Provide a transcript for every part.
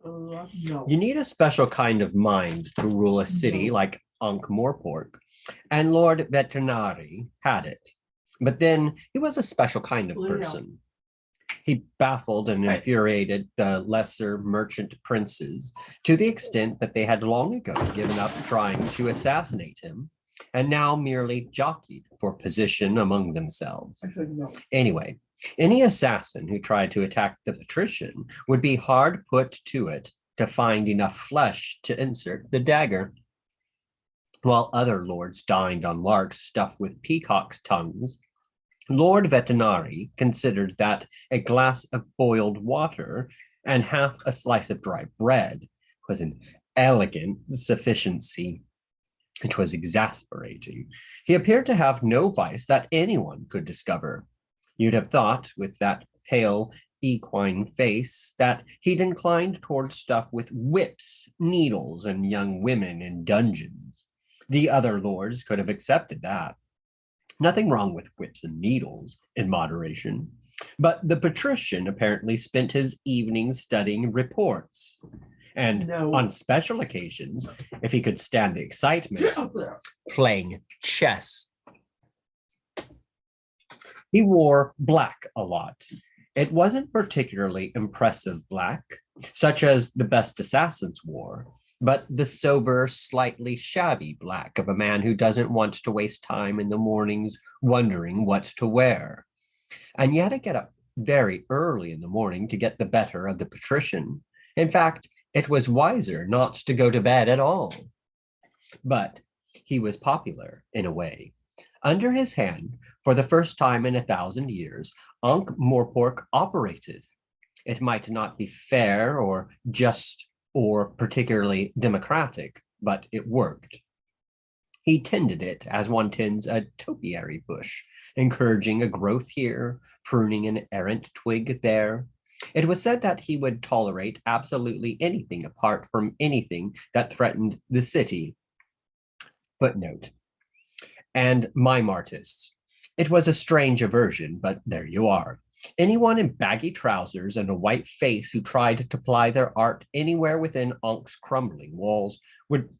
No. You need a special kind of mind to rule a city No. like Ankh-Morpork, and Lord Vetinari had it. But then he was a special kind of person. He baffled and infuriated the lesser merchant princes to the extent that they had long ago given up trying to assassinate him and now merely jockeyed for position among themselves. No. Anyway, any assassin who tried to attack the patrician would be hard put to it to find enough flesh to insert the dagger. While other lords dined on larks stuffed with peacocks' tongues, Lord Vetinari considered that a glass of boiled water and half a slice of dry bread was an elegant sufficiency. It was exasperating. He appeared to have no vice that anyone could discover. You'd have thought, with that pale equine face, that he'd inclined toward stuff with whips, needles, and young women in dungeons. The other lords could have accepted that. Nothing wrong with whips and needles in moderation. But the patrician apparently spent his evenings studying reports. And on special occasions, if he could stand the excitement, playing chess. He wore black a lot. It wasn't particularly impressive black, such as the best assassins wore, but the sober, slightly shabby black of a man who doesn't want to waste time in the mornings wondering what to wear. And you had to get up very early in the morning to get the better of the patrician. In fact, it was wiser not to go to bed at all. But he was popular in a way. Under his hand, for the first time in 1,000 years, Ankh-Morpork operated. It might not be fair or just or particularly democratic, but it worked. He tended it as one tends a topiary bush, encouraging a growth here, pruning an errant twig there. It was said that he would tolerate absolutely anything apart from anything that threatened the city. Footnote. And mime artists. It was a strange aversion, but there you are. Anyone in baggy trousers and a white face who tried to ply their art anywhere within Ankh's crumbling walls would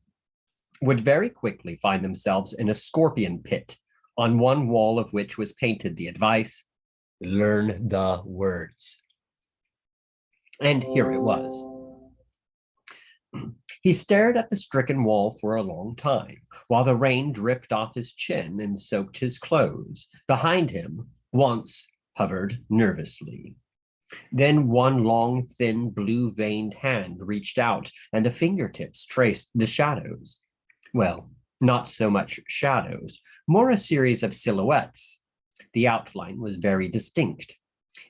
very quickly find themselves in a scorpion pit, on one wall of which was painted the advice, learn the words. And here it was. He stared at the stricken wall for a long time, while the rain dripped off his chin and soaked his clothes. Behind him, once hovered nervously. Then one long, thin, blue-veined hand reached out, and the fingertips traced the shadows. Well, not so much shadows, more a series of silhouettes. The outline was very distinct.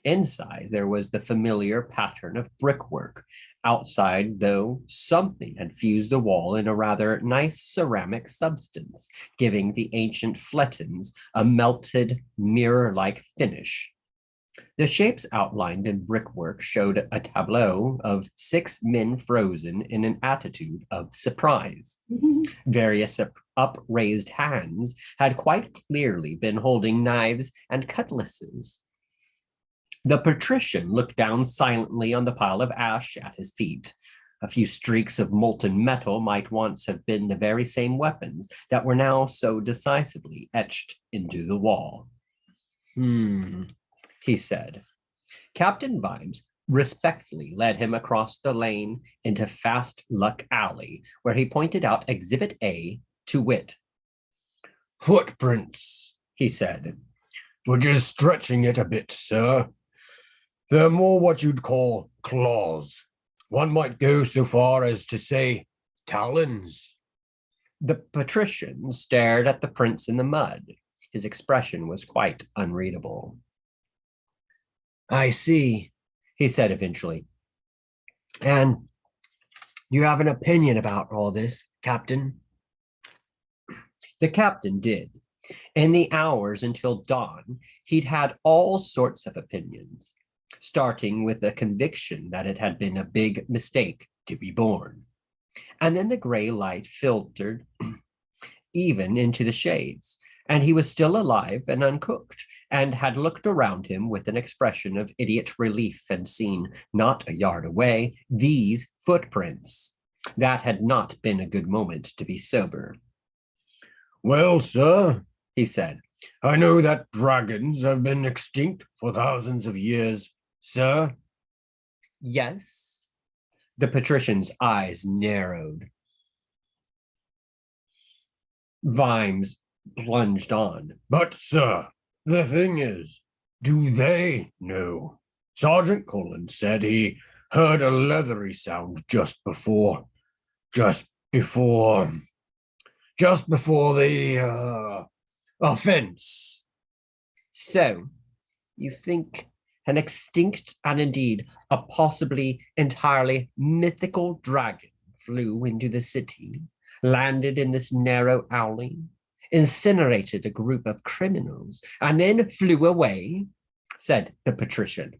Inside, there was the familiar pattern of brickwork. Outside, though, something had fused the wall in a rather nice ceramic substance, giving the ancient flettons a melted, mirror-like finish. The shapes outlined in brickwork showed a tableau of 6 men frozen in an attitude of surprise. Various upraised hands had quite clearly been holding knives and cutlasses. The patrician looked down silently on the pile of ash at his feet. A few streaks of molten metal might once have been the very same weapons that were now so decisively etched into the wall. He said. Captain Vimes respectfully led him across the lane into Fast Luck Alley, where he pointed out Exhibit A, to wit. Footprints, he said. We're just stretching it a bit, sir. They're more what you'd call claws. One might go so far as to say talons. The patrician stared at the prints in the mud. His expression was quite unreadable. I see, he said eventually. And you have an opinion about all this, Captain? The captain did. In the hours until dawn, he'd had all sorts of opinions, starting with the conviction that it had been a big mistake to be born. And then the gray light filtered even into the shades, and he was still alive and uncooked, and had looked around him with an expression of idiot relief and seen, not a yard away, these footprints. That had not been a good moment to be sober. Well, sir, he said, I know that dragons have been extinct for thousands of years, sir. Yes. The patrician's eyes narrowed. Vimes plunged on. But, sir, the thing is, do they know? Sergeant Cullen said he heard a leathery sound just before the offense. So, you think an extinct and indeed a possibly entirely mythical dragon flew into the city, landed in this narrow alley, incinerated a group of criminals, and then flew away, said the patrician.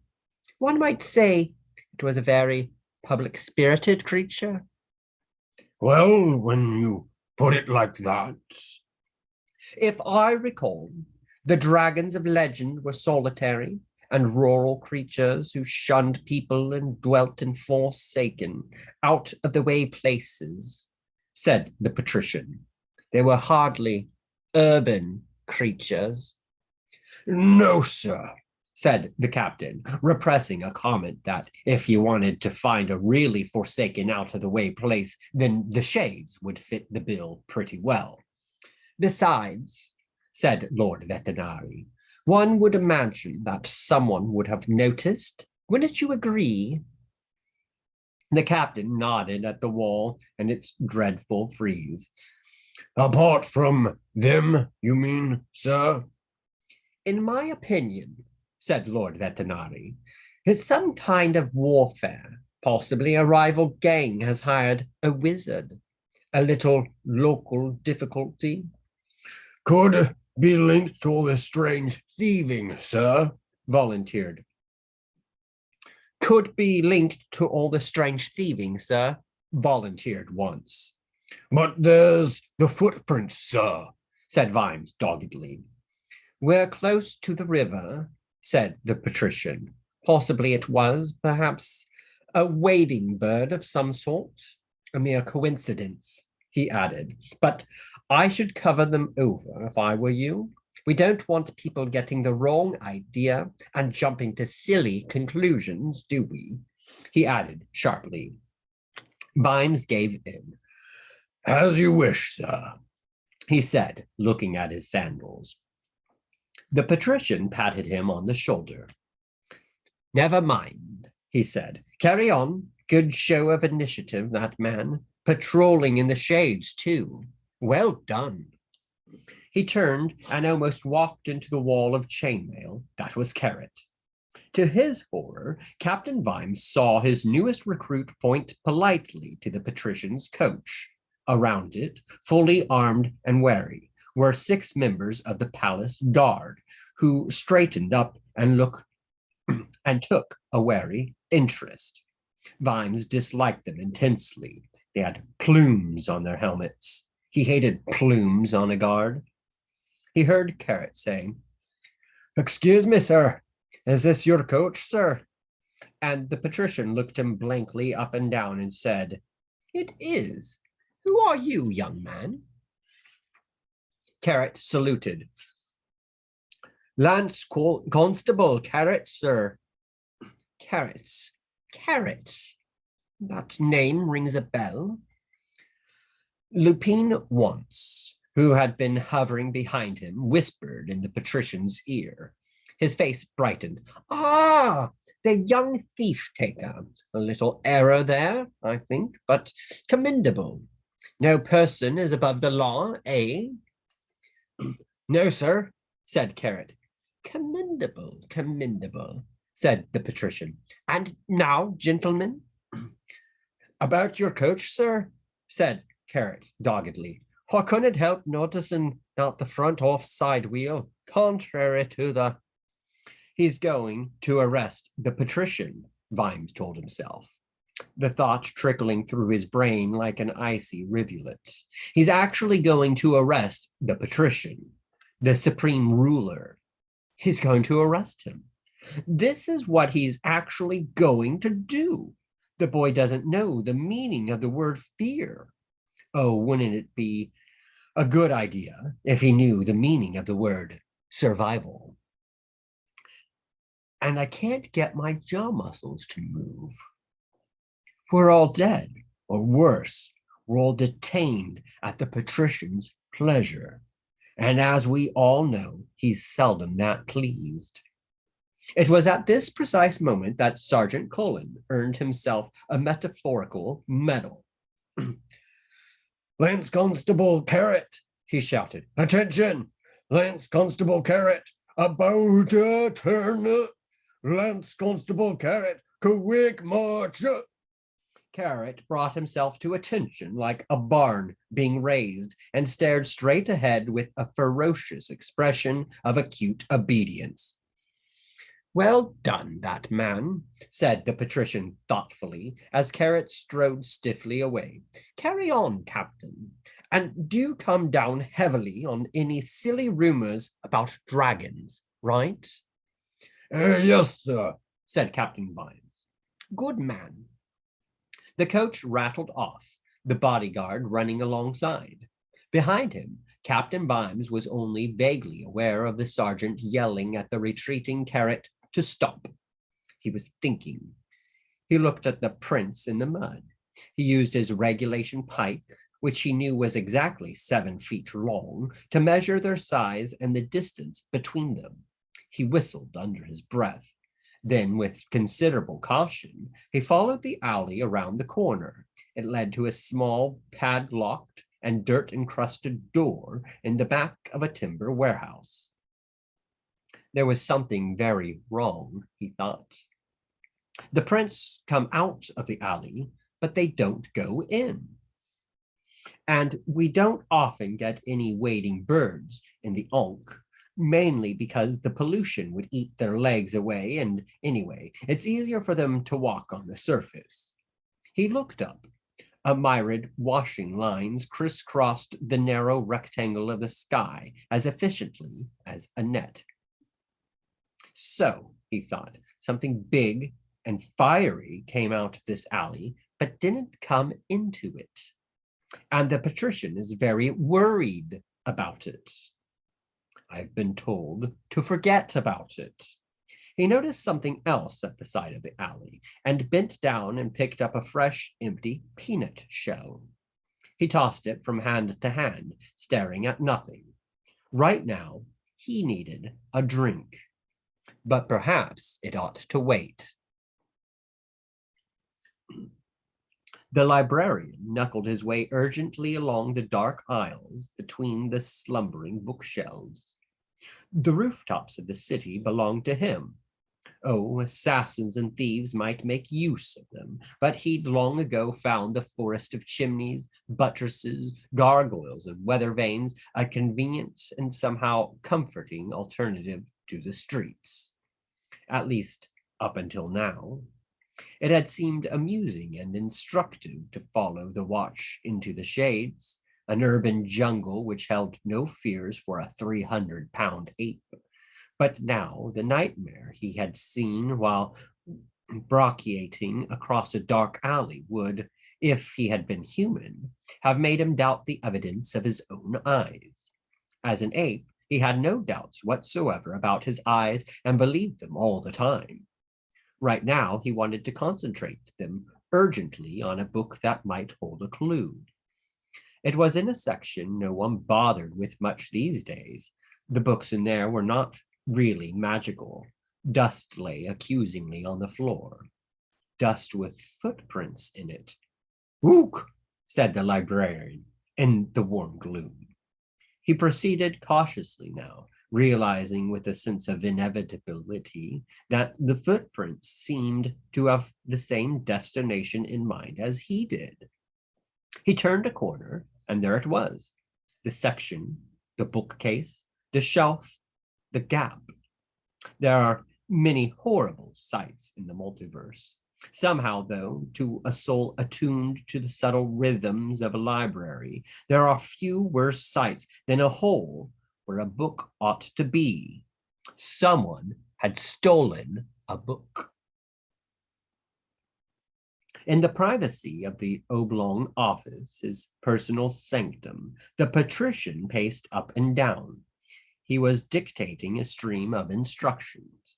One might say it was a very public-spirited creature. Well, when you put it like that. If I recall, the dragons of legend were solitary and rural creatures who shunned people and dwelt in forsaken, out of the way places, said the patrician. They were hardly urban creatures. No, sir, said the captain, repressing a comment that if you wanted to find a really forsaken, out of the way place, then the Shades would fit the bill pretty well. Besides, said Lord Vetinari, one would imagine that someone would have noticed. Wouldn't you agree? The captain nodded at the wall and its dreadful frieze. Apart from them, you mean, sir? In my opinion, said Lord Vetinari, it's some kind of warfare. Possibly a rival gang has hired a wizard. A little local difficulty. Could be linked to all this strange thieving, sir, volunteered. Could be linked to all the strange thieving, sir, volunteered once. But there's the footprints, sir, said Vimes doggedly. We're close to the river, said the patrician. Possibly it was, perhaps, a wading bird of some sort. A mere coincidence, he added. But I should cover them over if I were you. We don't want people getting the wrong idea and jumping to silly conclusions, do we? He added sharply. Vimes gave in. As you wish, sir, he said, looking at his sandals. The patrician patted him on the shoulder. Never mind, he said. Carry on. Good show of initiative, that man. Patrolling in the Shades, too. Well done. He turned and almost walked into the wall of chainmail. That was Carrot. To his horror, Captain Vimes saw his newest recruit point politely to the patrician's coach. Around it, fully armed and wary, were 6 members of the palace guard, who straightened up and looked and took a wary interest. Vimes disliked them intensely. They had plumes on their helmets. He hated plumes on a guard. He heard Carrot saying, "Excuse me, sir. Is this your coach, sir?" And the patrician looked him blankly up and down and said, "It is. Who are you, young man?" Carrot saluted. "Lance Constable Carrot, sir." Carrot. That name rings a bell. Lupin once, who had been hovering behind him, whispered in the patrician's ear. His face brightened. "Ah, the young thief-taker. A little error there, I think, but commendable. No person is above the law, eh?" "No, sir," said Carrot. Commendable, said the patrician. "And now, gentlemen?" "About your coach, sir," said Carrot doggedly. "I couldn't help noticing that the front off-side wheel, contrary to the..." He's going to arrest the patrician, Vimes told himself, the thought trickling through his brain like an icy rivulet. He's actually going to arrest the patrician, the supreme ruler. He's going to arrest him. This is what he's actually going to do. The boy doesn't know the meaning of the word fear. Oh, wouldn't it be a good idea if he knew the meaning of the word survival? And I can't get my jaw muscles to move. We're all dead, or worse, we're all detained at the patrician's pleasure. And as we all know, he's seldom that pleased. It was at this precise moment that Sergeant Cullen earned himself a metaphorical medal. Lance Constable Carrot, he shouted. Attention! Lance Constable Carrot, about to turn. Lance Constable Carrot, quick march. Carrot brought himself to attention like a barn being raised and stared straight ahead with a ferocious expression of acute obedience. Well done, that man, said the patrician thoughtfully, as Carrot strode stiffly away. Carry on, Captain, and do come down heavily on any silly rumors about dragons, right? Yes, sir, said Captain Vimes. Good man. The coach rattled off, the bodyguard running alongside. Behind him, Captain Vimes was only vaguely aware of the sergeant yelling at the retreating Carrot to stop. He was thinking. He looked at the prints in the mud. He used his regulation pike, which he knew was exactly 7 feet long, to measure their size and the distance between them. He whistled under his breath. Then, with considerable caution, he followed the alley around the corner. It led to a small, padlocked and dirt-encrusted door in the back of a timber warehouse. There was something very wrong, he thought. The prints come out of the alley, but they don't go in. And we don't often get any wading birds in the Ankh, mainly because the pollution would eat their legs away, and anyway, it's easier for them to walk on the surface. He looked up. A myriad washing lines crisscrossed the narrow rectangle of the sky as efficiently as a net. So, he thought, something big and fiery came out of this alley, but didn't come into it. And the patrician is very worried about it. I've been told to forget about it. He noticed something else at the side of the alley and bent down and picked up a fresh, empty peanut shell. He tossed it from hand to hand, staring at nothing. Right now, he needed a drink. But perhaps it ought to wait. The librarian knuckled his way urgently along the dark aisles between the slumbering bookshelves. The rooftops of the city belonged to him. Oh, assassins and thieves might make use of them, but he'd long ago found the forest of chimneys, buttresses, gargoyles, and weather vanes a convenient and somehow comforting alternative to the streets. At least up until now. It had seemed amusing and instructive to follow the watch into the shades, an urban jungle which held no fears for a 300-pound ape. But now the nightmare he had seen while brachiating across a dark alley would, if he had been human, have made him doubt the evidence of his own eyes. As an ape, he had no doubts whatsoever about his eyes and believed them all the time. Right now, he wanted to concentrate them urgently on a book that might hold a clue. It was in a section no one bothered with much these days. The books in there were not really magical. Dust lay accusingly on the floor. Dust with footprints in it. "Ook," said the librarian in the warm gloom. He proceeded cautiously now, realizing with a sense of inevitability that the footprints seemed to have the same destination in mind as he did. He turned a corner, and there it was. The section, the bookcase, the shelf, the gap. There are many horrible sights in the multiverse. Somehow, though, to a soul attuned to the subtle rhythms of a library, there are few worse sights than a hole where a book ought to be. Someone had stolen a book. In the privacy of the oblong office, his personal sanctum, the patrician paced up and down. He was dictating a stream of instructions.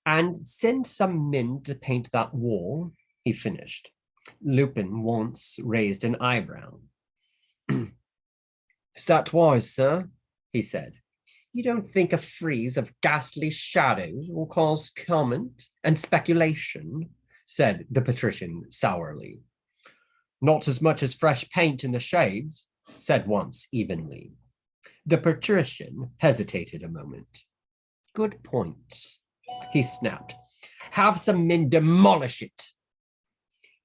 And send some men to paint that wall, he finished. Lupin once raised an eyebrow. Is that wise, sir? He said. You don't think a frieze of ghastly shadows will cause comment and speculation? Said the patrician sourly. Not as much as fresh paint in the shades, said Once evenly. The patrician hesitated a moment. Good point, he snapped. Have some men demolish it.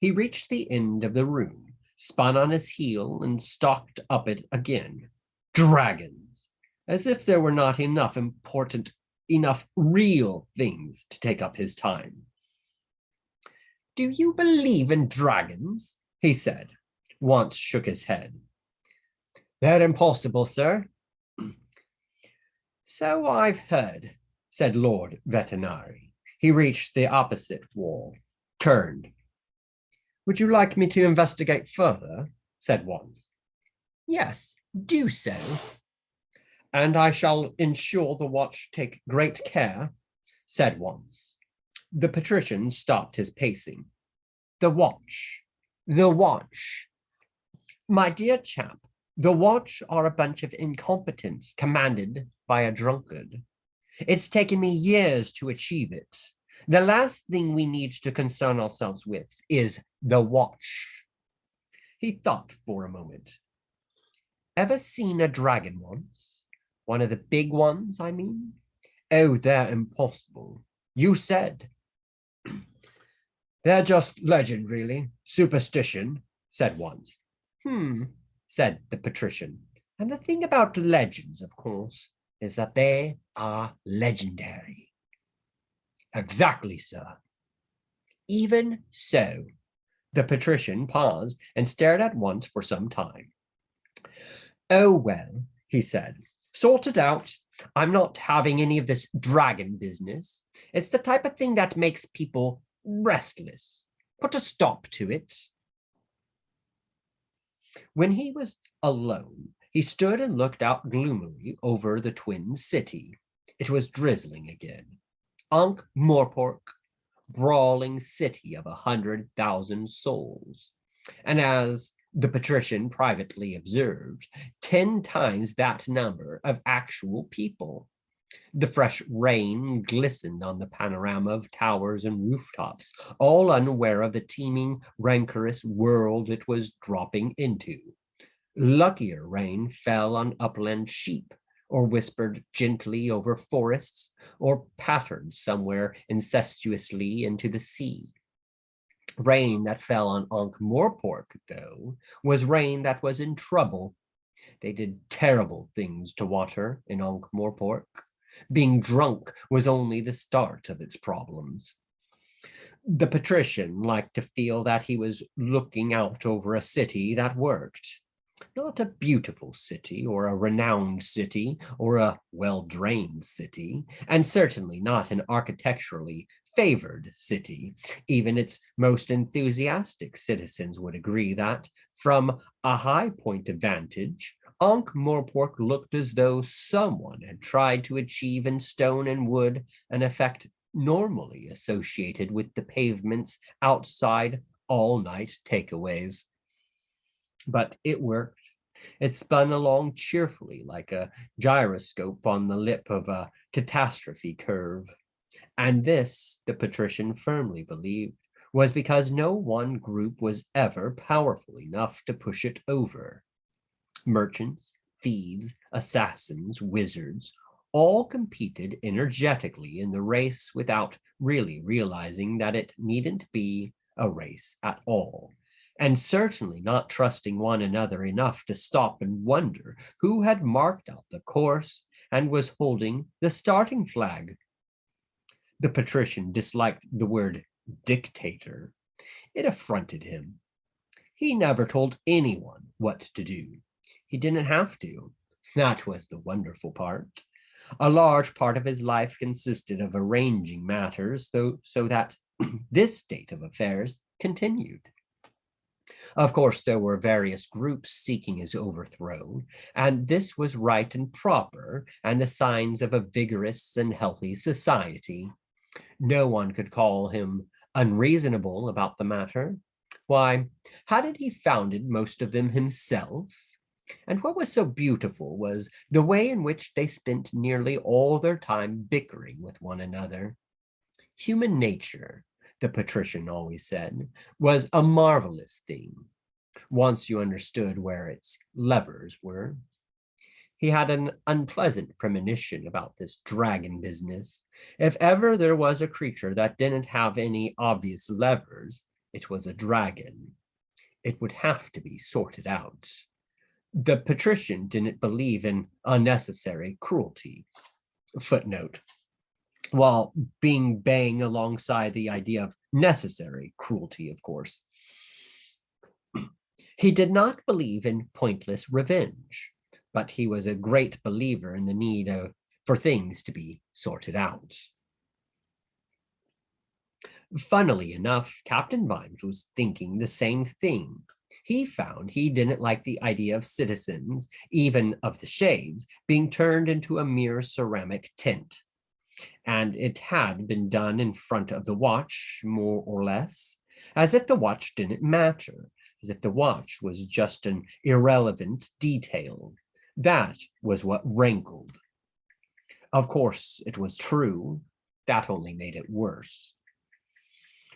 He reached the end of the room, spun on his heel, and stalked up it again. Dragons! As if there were not enough real things to take up his time. Do you believe in dragons? He said. Once shook his head. They're impossible, sir. So I've heard, said Lord Vetinari. He reached the opposite wall, turned. Would you like me to investigate further? Said Once. Yes, do so. And I shall ensure the watch take great care, said Once. The patrician stopped his pacing. The watch. The watch. My dear chap, the watch are a bunch of incompetents commanded by a drunkard. It's taken me years to achieve it. The last thing we need to concern ourselves with is the watch. He thought for a moment. Ever seen a dragon once? One of the big ones, I mean? Oh, they're impossible. You said. They're just legend, really. Superstition, said Once. Said the patrician. And the thing about legends, of course, is that they are legendary. Exactly, sir. Even so, the patrician paused and stared at Once for some time. Oh, well, he said. Sort it out. I'm not having any of this dragon business. It's the type of thing that makes people restless. Put a stop to it. When he was alone, he stood and looked out gloomily over the twin city. It was drizzling again. Ankh-Morpork, brawling city of 100,000 souls. And as the patrician privately observed, 10 times that number of actual people. The fresh rain glistened on the panorama of towers and rooftops, all unaware of the teeming, rancorous world it was dropping into. Luckier rain fell on upland sheep, or whispered gently over forests, or pattered somewhere incestuously into the sea. Rain that fell on Ankh-Morpork, though, was rain that was in trouble. They did terrible things to water in Ankh-Morpork. Being drunk was only the start of its problems. The patrician liked to feel that he was looking out over a city that worked. Not a beautiful city, or a renowned city, or a well-drained city, and certainly not an architecturally favored city. Even its most enthusiastic citizens would agree that, from a high point of vantage, Ankh-Morpork looked as though someone had tried to achieve in stone and wood an effect normally associated with the pavement's outside all-night takeaways. But it worked. It spun along cheerfully like a gyroscope on the lip of a catastrophe curve. And this, the patrician firmly believed, was because no one group was ever powerful enough to push it over. Merchants, thieves, assassins, wizards, all competed energetically in the race without really realizing that it needn't be a race at all, and certainly not trusting one another enough to stop and wonder who had marked out the course and was holding the starting flag. The patrician disliked the word dictator. It affronted him. He never told anyone what to do. He didn't have to. That was the wonderful part. A large part of his life consisted of arranging matters, so that this state of affairs continued. Of course, there were various groups seeking his overthrow, and this was right and proper, and the signs of a vigorous and healthy society. No one could call him unreasonable about the matter. Why, hadn't he founded most of them himself? And what was so beautiful was the way in which they spent nearly all their time bickering with one another. Human nature, the patrician always said, was a marvelous thing, once you understood where its levers were. He had an unpleasant premonition about this dragon business. If ever there was a creature that didn't have any obvious levers, it was a dragon. It would have to be sorted out. The patrician didn't believe in unnecessary cruelty. Footnote. While being bang alongside the idea of necessary cruelty, of course. He did not believe in pointless revenge, but he was a great believer in the need for things to be sorted out. Funnily enough, Captain Vimes was thinking the same thing. He found he didn't like the idea of citizens, even of the Shades, being turned into a mere ceramic tent. And it had been done in front of the watch, more or less, as if the watch didn't matter, as if the watch was just an irrelevant detail. That was what rankled. Of course, it was true. That only made it worse.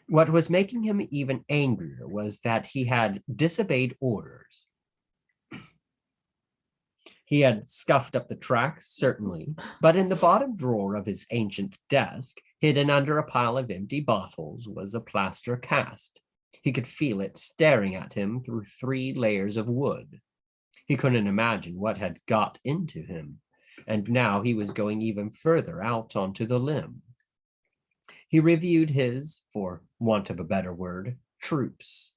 What was making him even angrier was that he had disobeyed orders. He had scuffed up the tracks, certainly, but in the bottom drawer of his ancient desk, hidden under a pile of empty bottles, was a plaster cast. He could feel it staring at him through 3 layers of wood. He couldn't imagine what had got into him, and now he was going even further out onto the limb. He reviewed his, for want of a better word, troops.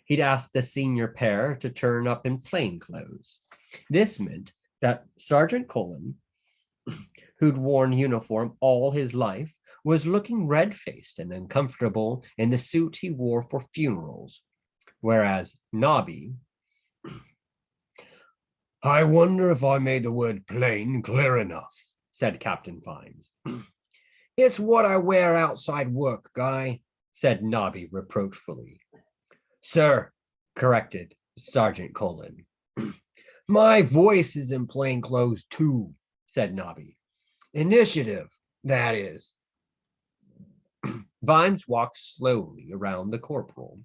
He'd asked the senior pair to turn up in plain clothes. This meant that Sergeant Cullen, who'd worn uniform all his life, was looking red-faced and uncomfortable in the suit he wore for funerals, whereas Nobby... I wonder if I made the word plain clear enough, said Captain Vimes. It's what I wear outside work, Guy, said Nobby reproachfully. Sir, corrected Sergeant Cullen. My voice is in plain clothes too, said Nobby. Initiative, that is. Vimes walked slowly around the corporal.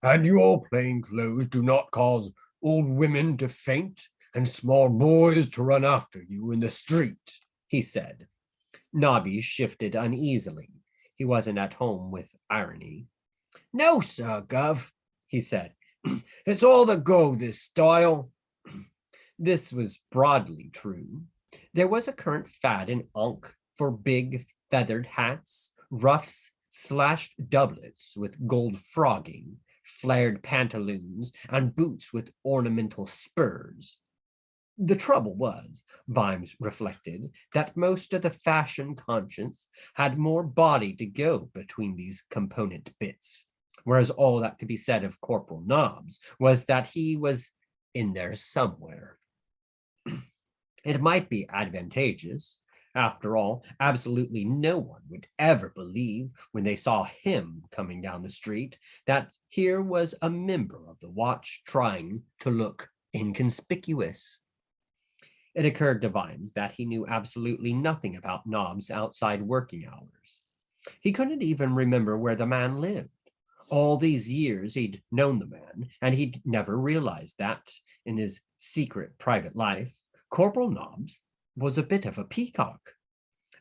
And your plain clothes do not cause old women to faint and small boys to run after you in the street, he said. Nobby shifted uneasily. He wasn't at home with irony. No, sir, Gov, he said. It's all the go, this style. This was broadly true. There was a current fad in Ankh for big feathered hats, ruffs, slashed doublets with gold frogging, flared pantaloons, and boots with ornamental spurs. The trouble was, Vimes reflected, that most of the fashion conscience had more body to go between these component bits, whereas all that could be said of Corporal Nobbs was that he was in there somewhere. It might be advantageous. After all, absolutely no one would ever believe when they saw him coming down the street that here was a member of the watch trying to look inconspicuous. It occurred to Vimes that he knew absolutely nothing about Nobbs' outside working hours. He couldn't even remember where the man lived. All these years he'd known the man, and he'd never realized that, in his secret private life, Corporal Nobbs was a bit of a peacock.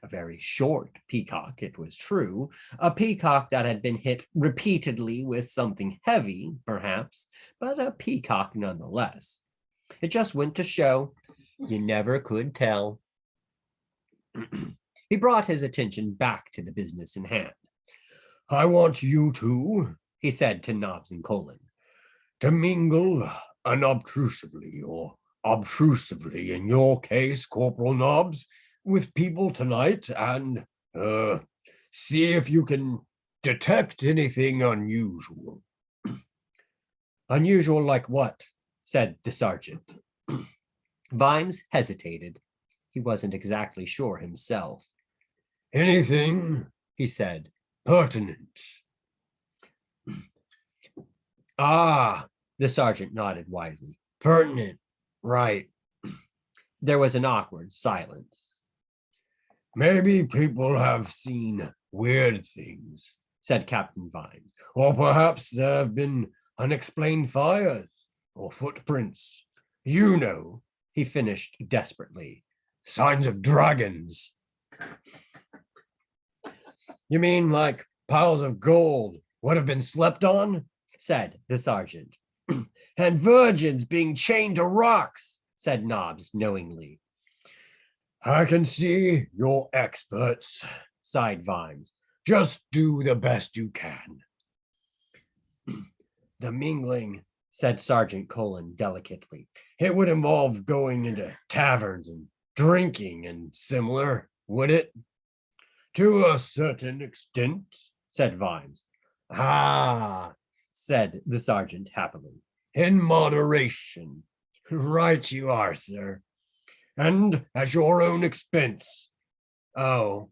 A very short peacock, it was true, a peacock that had been hit repeatedly with something heavy, perhaps, but a peacock nonetheless. It just went to show you never could tell. He brought his attention back to the business in hand. I want you two, he said to Nobbs and Cullen, to mingle unobtrusively or obtrusively in your case, Corporal Nobbs, with people tonight and see if you can detect anything unusual. Unusual like what? Said the sergeant. Vimes hesitated. He wasn't exactly sure himself. Anything, He said. pertinent. Ah, The sergeant nodded wisely. pertinent, right. There was an awkward silence. Maybe people have seen weird things, Said Captain Vimes. or perhaps there have been unexplained fires or footprints. You know, He finished desperately. signs of dragons. You mean like piles of gold would have been slept on? Said the sergeant. And virgins being chained to rocks, Said Nobbs knowingly. I can see you're experts. Sighed Vimes. Just do the best you can. The mingling, Said Sergeant Colon delicately. it would involve going into taverns and drinking and similar, would it? To a certain extent. Said Vimes. Ah, Said the sergeant happily. in moderation. Right you are, sir. And at your own expense. Oh.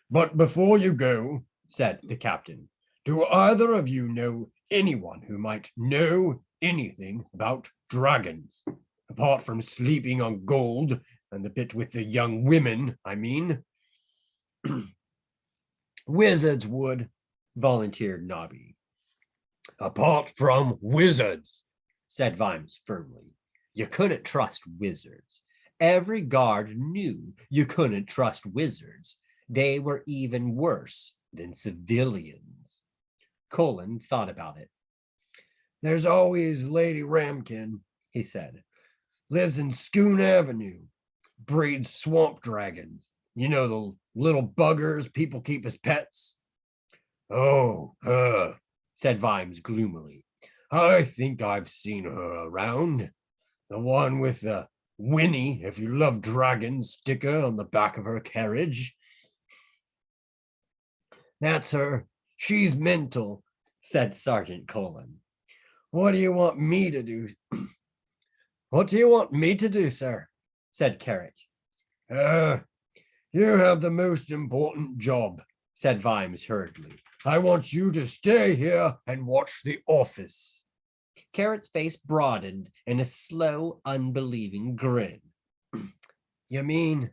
But before you go, Said the captain. do either of you know anyone who might know anything about dragons? Apart from sleeping on gold and the bit with the young women, I mean. Wizards would, Volunteered Nobby. apart from wizards. Said Vimes firmly. You couldn't trust wizards. Every guard knew you couldn't trust wizards. They were even worse than civilians. Colon thought about it. There's always Lady Ramkin, He said. lives in Scoon Avenue, breeds swamp dragons. You know, the little buggers people keep as pets. Oh, her. Said Vimes gloomily. I think I've seen her around. The one with the Winnie, if you love dragons, sticker on the back of her carriage. That's her. She's mental. Said Sergeant Colon. What do you want me to do? What do you want me to do, sir? Said Carrot. You have the most important job. Said Vimes hurriedly. I want you to stay here and watch the office. Carrot's face broadened in a slow, unbelieving grin. You mean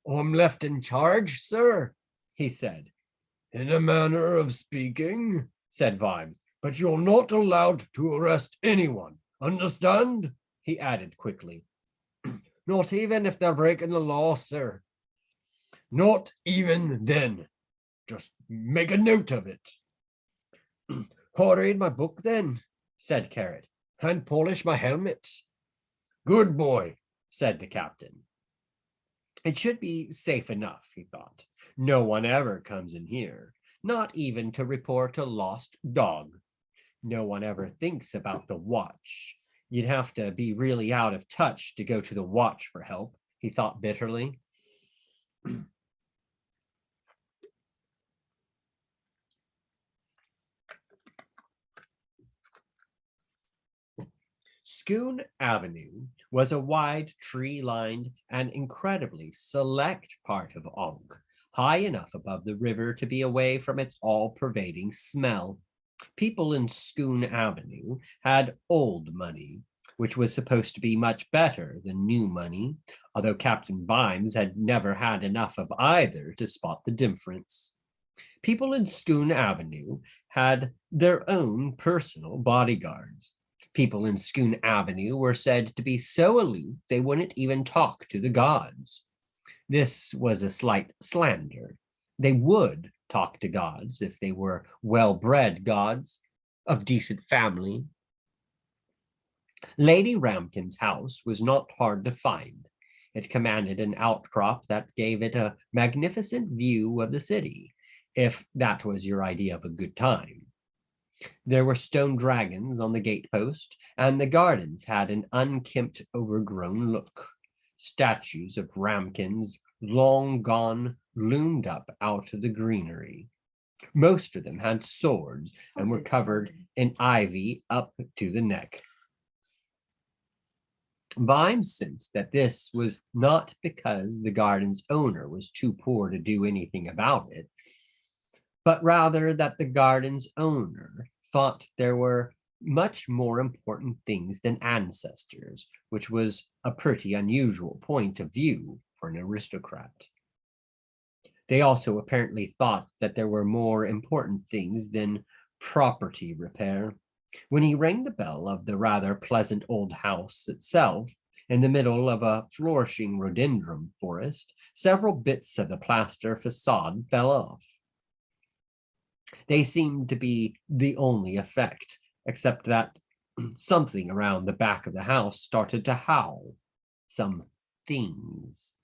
I'm left in charge, sir? He said. In a manner of speaking, Said Vimes. but you're not allowed to arrest anyone. Understand? He added quickly. Not even if they're breaking the law, sir. Not even then. Just make a note of it. I'll read my book then, Said Carrot. and polish my helmet. Good boy. Said the captain. It should be safe enough, he thought. No one ever comes in here, not even to report a lost dog. No one ever thinks about the watch. You'd have to be really out of touch to go to the watch for help, he thought bitterly. Scoon Avenue was a wide, tree-lined, and incredibly select part of Ankh, high enough above the river to be away from its all-pervading smell. People in Scoon Avenue had old money, which was supposed to be much better than new money, although Captain Vimes had never had enough of either to spot the difference. People in Scoon Avenue had their own personal bodyguards. People in Scoon Avenue were said to be so aloof they wouldn't even talk to the gods. This was a slight slander. They would talk to gods if they were well-bred gods of decent family. Lady Ramkin's house was not hard to find. It commanded an outcrop that gave it a magnificent view of the city, if that was your idea of a good time. There were stone dragons on the gatepost, and the gardens had an unkempt, overgrown look. Statues of ramekins, long gone, loomed up out of the greenery. Most of them had swords and were covered in ivy up to the neck. Vimes sensed that this was not because the garden's owner was too poor to do anything about it, but rather that the garden's owner thought there were much more important things than ancestors, which was a pretty unusual point of view for an aristocrat. They also apparently thought that there were more important things than property repair. When he rang the bell of the rather pleasant old house itself, in the middle of a flourishing rhododendron forest, several bits of the plaster facade fell off. They seemed to be the only effect, except that something around the back of the house started to howl. Some things.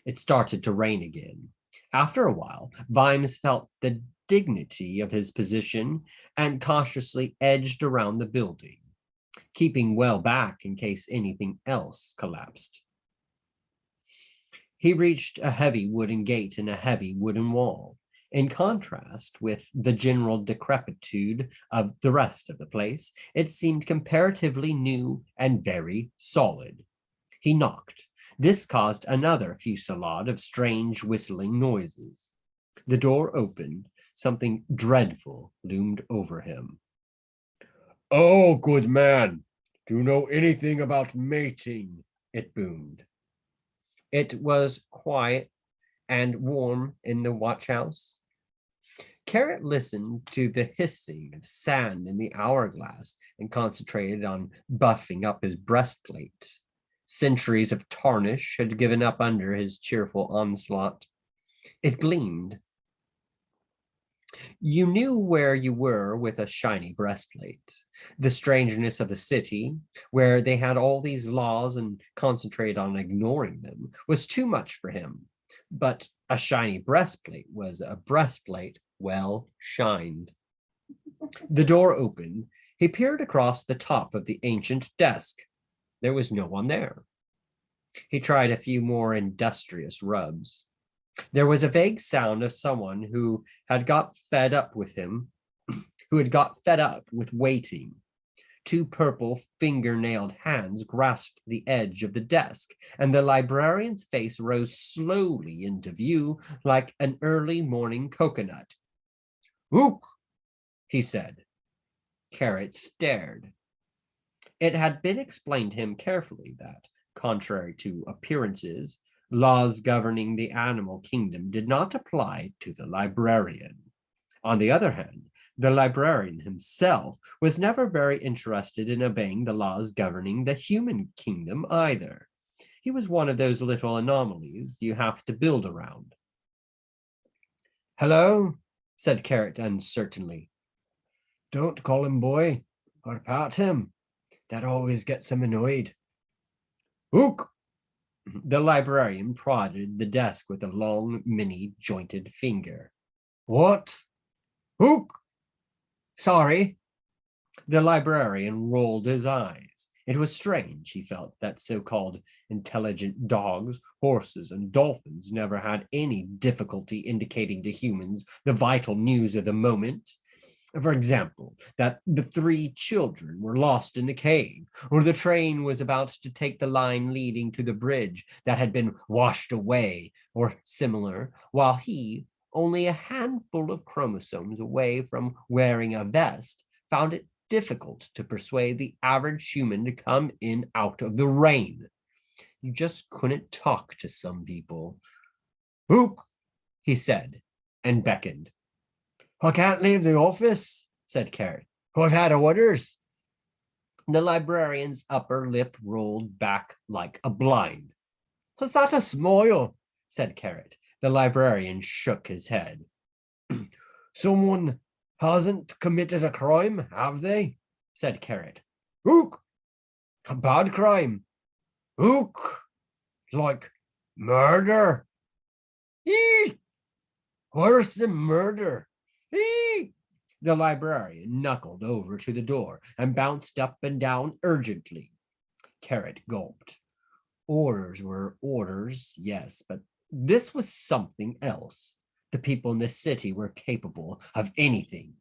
It started to rain again. After a while, Vimes felt the dignity of his position and cautiously edged around the building, keeping well back in case anything else collapsed. He reached a heavy wooden gate and a heavy wooden wall. In contrast with the general decrepitude of the rest of the place, it seemed comparatively new and very solid. He knocked. This caused another fusillade of strange whistling noises. The door opened. Something dreadful loomed over him. "Oh, good man, do you know anything about mating?" It boomed. It was quiet and warm in the watch house. Carrot listened to the hissing of sand in the hourglass and concentrated on buffing up his breastplate. Centuries of tarnish had given up under his cheerful onslaught. It gleamed. You knew where you were with a shiny breastplate. The strangeness of the city, where they had all these laws and concentrated on ignoring them, was too much for him. But a shiny breastplate was a breastplate well shined. The door opened. He peered across the top of the ancient desk. There was no one there. He tried a few more industrious rubs. There was a vague sound of someone who had got fed up with him, who had got fed up with waiting. Two purple finger-nailed hands grasped the edge of the desk, and the librarian's face rose slowly into view like an early morning coconut. "Ook," he said. Carrot stared. It had been explained to him carefully that, contrary to appearances, laws governing the animal kingdom did not apply to the librarian. On the other hand, the librarian himself was never very interested in obeying the laws governing the human kingdom either. He was one of those little anomalies you have to build around. "Hello," said Carrot uncertainly. "Don't call him boy or pat him. That always gets him annoyed." "Ook." The librarian prodded the desk with a long, many-jointed finger. "What? Ook? Sorry." The librarian rolled his eyes. It was strange, he felt, that so-called intelligent dogs, horses, and dolphins never had any difficulty indicating to humans the vital news of the moment. For example, that the 3 children were lost in the cave, or the train was about to take the line leading to the bridge that had been washed away, or similar, while he, only a handful of chromosomes away from wearing a vest, found it difficult to persuade the average human to come in out of the rain. You just couldn't talk to some people. "Ook," he said, and beckoned. "I can't leave the office," said Carrot. "I've had orders." The librarian's upper lip rolled back like a blind. "Was that a smile?" said Carrot. The librarian shook his head. "Someone hasn't committed a crime, have they?" said Carrot. "Ook. A bad crime. Ook. Like murder. Eee! Worse than murder. Eee!" The librarian knuckled over to the door and bounced up and down urgently. Carrot gulped. Orders were orders, yes, but this was something else. The people in this city were capable of anything.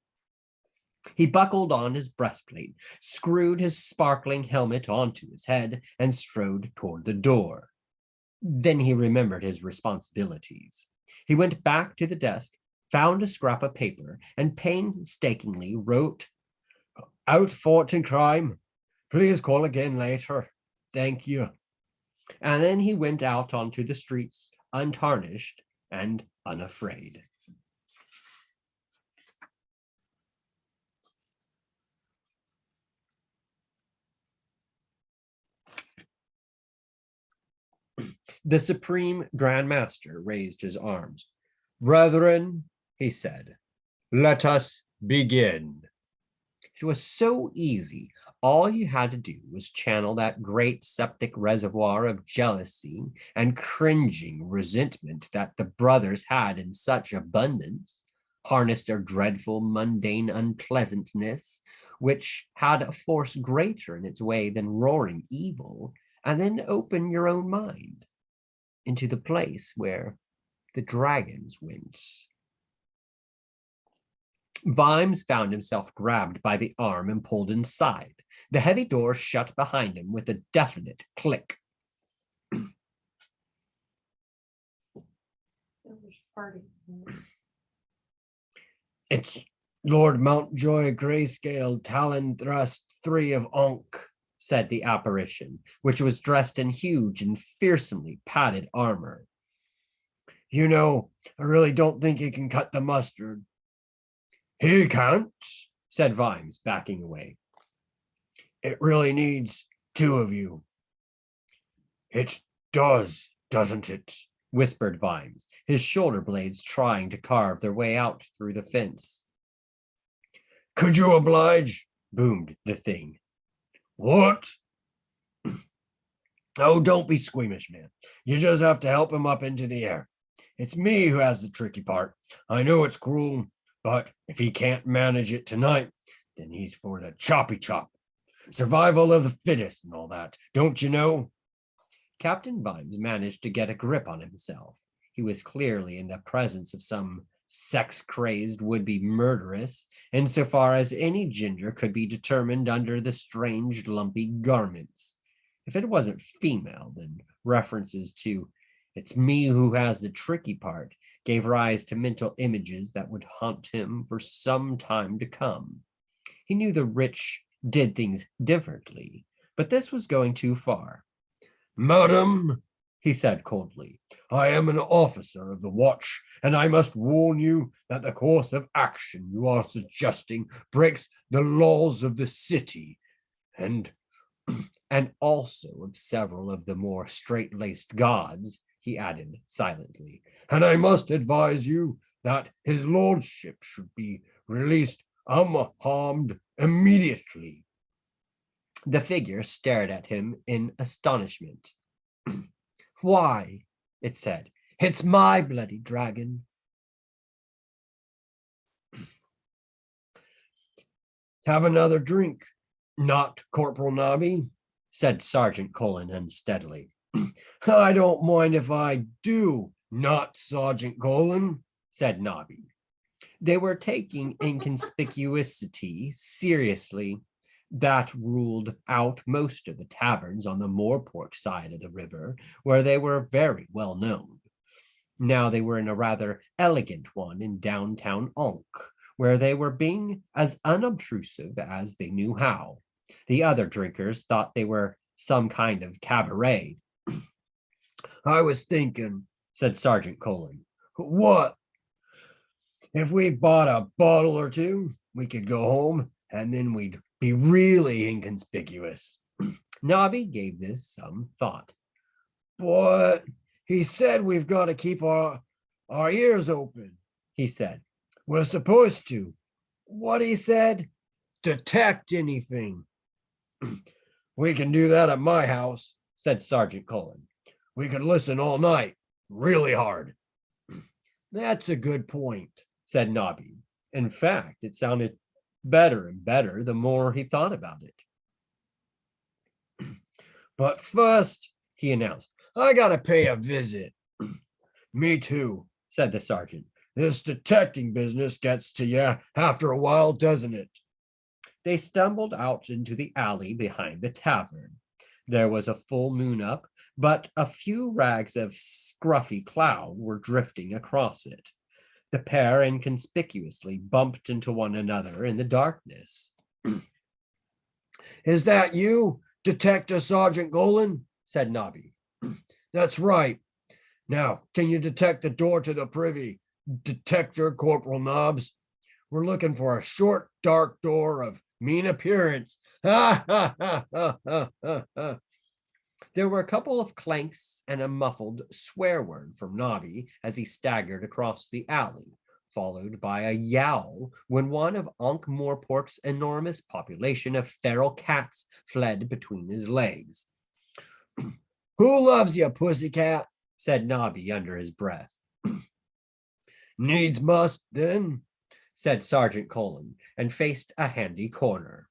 He buckled on his breastplate, screwed his sparkling helmet onto his head, and strode toward the door. Then he remembered his responsibilities. He went back to the desk, found a scrap of paper, and painstakingly wrote, "Out fought in crime. Please call again later. Thank you." And then he went out onto the streets, untarnished and unafraid. The Supreme Grand Master raised his arms. "Brethren," he said, "let us begin." It was so easy. All you had to do was channel that great septic reservoir of jealousy and cringing resentment that the brothers had in such abundance, harness their dreadful mundane unpleasantness, which had a force greater in its way than roaring evil, and then open your own mind into the place where the dragons went. Vimes found himself grabbed by the arm and pulled inside. The heavy door shut behind him with a definite click. "It's Lord Mountjoy Grayscale Talon Thrust 3 of Ankh," said the apparition, which was dressed in huge and fearsomely padded armor. "You know, I really don't think he can cut the mustard." "He can't," said Vimes, backing away. "It really needs two of you." "It does, doesn't it?" whispered Vimes, his shoulder blades trying to carve their way out through the fence. "Could you oblige?" boomed the thing. "What?" "Oh, don't be squeamish, man. You just have to help him up into the air. It's me who has the tricky part. I know it's cruel, but if he can't manage it tonight, then he's for the choppy chop. Survival of the fittest and all that, don't you know?" Captain Vimes managed to get a grip on himself. He was clearly in the presence of some sex-crazed would-be murderess, insofar as any gender could be determined under the strange lumpy garments. If it wasn't female, then references to "it's me who has the tricky part" gave rise to mental images that would haunt him for some time to come. He knew the rich did things differently, but this was going too far. "Madam," he said coldly, "I am an officer of the watch, and I must warn you that the course of action you are suggesting breaks the laws of the city, and also of several of the more straight-laced gods," he added silently, "and I must advise you that his lordship should be released unharmed immediately." The figure stared at him in astonishment. "Why," it said, "it's my bloody dragon." "Have another drink, not Corporal Nobby," said Sergeant Colin unsteadily. "I don't mind if I do, not Sergeant Colin," said Nobby. They were taking inconspicuosity seriously. That ruled out most of the taverns on the Moorport side of the river, where they were very well known. Now they were in a rather elegant one in downtown Ankh, where they were being as unobtrusive as they knew how. The other drinkers thought they were some kind of cabaret. "I was thinking," said Sergeant Colin. "What? If we bought a bottle or two, we could go home, and then we'd be really inconspicuous." Nobby gave this some thought. "But he said we've got to keep our ears open," he said. "We're supposed to. What he said? Detect anything." "We can do that at my house," said Sergeant Colin. "We could listen all night, really hard." "That's a good point," said Nobby. In fact, it sounded better and better the more he thought about it. But first, he announced, I gotta pay a visit. Me too, said the sergeant. This detecting business gets to you after a while, doesn't it? They stumbled out into the alley behind the tavern. There was a full moon up, but a few rags of scruffy cloud were drifting across it. The pair inconspicuously bumped into one another in the darkness. Is that you, Detective Sergeant Golan? Said Nobby. That's right. Now, can you detect the door to the privy, Detector Corporal Nobbs? We're looking for a short, dark door of mean appearance. Ha ha ha ha ha ha ha. There were a couple of clanks and a muffled swear word from Nobby as he staggered across the alley, followed by a yowl when one of Ankh Morpork's enormous population of feral cats fled between his legs. Who loves you, pussycat? Said Nobby under his breath. Needs must, then, said Sergeant Golan, and faced a handy corner.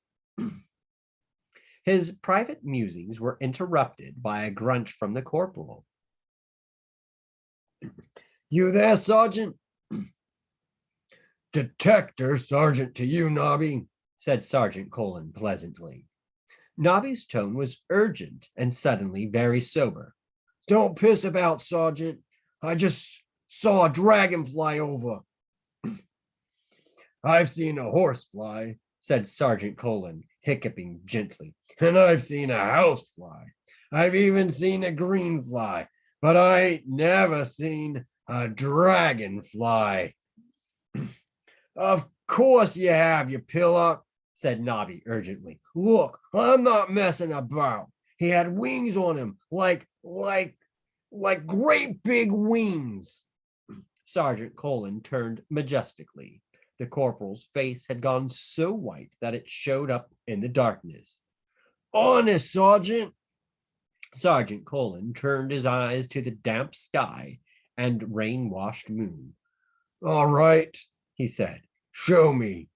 His private musings were interrupted by a grunt from the corporal. You there, Sergeant? Detector, Sergeant to you, Nobby, said Sergeant Golan pleasantly. Nobby's tone was urgent and suddenly very sober. Don't piss about, Sergeant. I just saw a dragon fly over. I've seen a horse fly, said Sergeant Golan, hiccuping gently. And I've seen a house fly. I've even seen a green fly, but I ain't never seen a dragon fly. Of course you have, you pillock, said Nobby urgently. Look, I'm not messing about. He had wings on him, like great big wings. Sergeant Golan turned majestically. The corporal's face had gone so white that it showed up in the darkness. Honest, Sergeant. Sergeant Golan turned his eyes to the damp sky and rain-washed moon. All right, he said. Show me.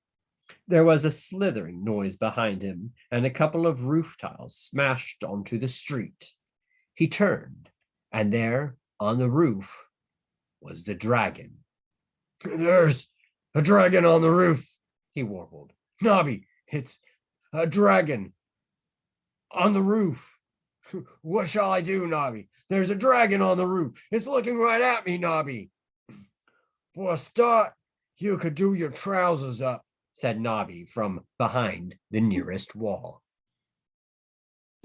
There was a slithering noise behind him, and a couple of roof tiles smashed onto the street. He turned, and there, on the roof, was the dragon. There's a dragon on the roof, he warbled. Nobby, it's a dragon on the roof. What shall I do, Nobby? There's a dragon on the roof. It's looking right at me, Nobby. For a start, you could do your trousers up, said Nobby from behind the nearest wall.